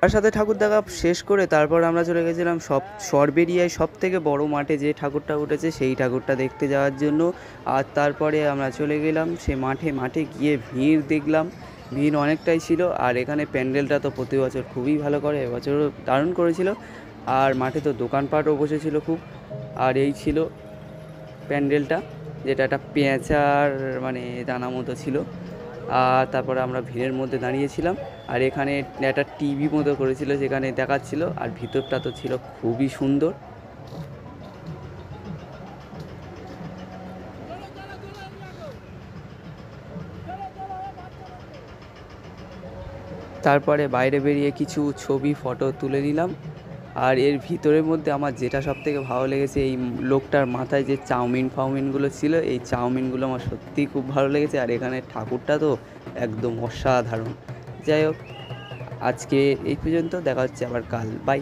তার সাথে ঠাকুর দেখা শেষ করে তারপর আমরা চলে গেছিলাম সরবেরিয়ায় সবথেকে বড় মাঠে যে ঠাকুরটা উঠেছে সেই ঠাকুরটা দেখতে যাওয়ার জন্য। আর তারপরে আমরা চলে গেলাম সে মাঠে। মাঠে গিয়ে ভিড় দেখলাম, ভিড় অনেকটাই ছিল। আর এখানে প্যান্ডেলটা তো প্রতি বছর খুবই ভালো করে, এবছরও দারুণ করেছিল। আর মাঠে তো দোকানপাটও বসেছিল খুব। আর এই ছিল প্যান্ডেলটা, যেটা একটা পেঁচার মানে দানা মতো ছিল। আর তারপরে আমরা ভিড়ের মধ্যে দাঁড়িয়েছিলাম। আর এখানে একটা টিভি মতো করেছিল, যেখানে দেখাচ্ছিল। আর ভিতরটা তো ছিল খুবই সুন্দর। তারপরে বাইরে বেরিয়ে কিছু ছবি ফটো তুলে নিলাম। আর এর ভিতরের মধ্যে আমার যেটা সব থেকে ভালো লেগেছে, এই লোকটার মাথায় যে চাউমিন ফাউমিনগুলো ছিল, এই চাউমিনগুলো আমার সত্যিই খুব ভালো লেগেছে। আর এখানে ঠাকুরটা তো একদম অসাধারণ। যাই হোক, আজকে এই পর্যন্ত, দেখা হচ্ছে আবার কাল, বাই।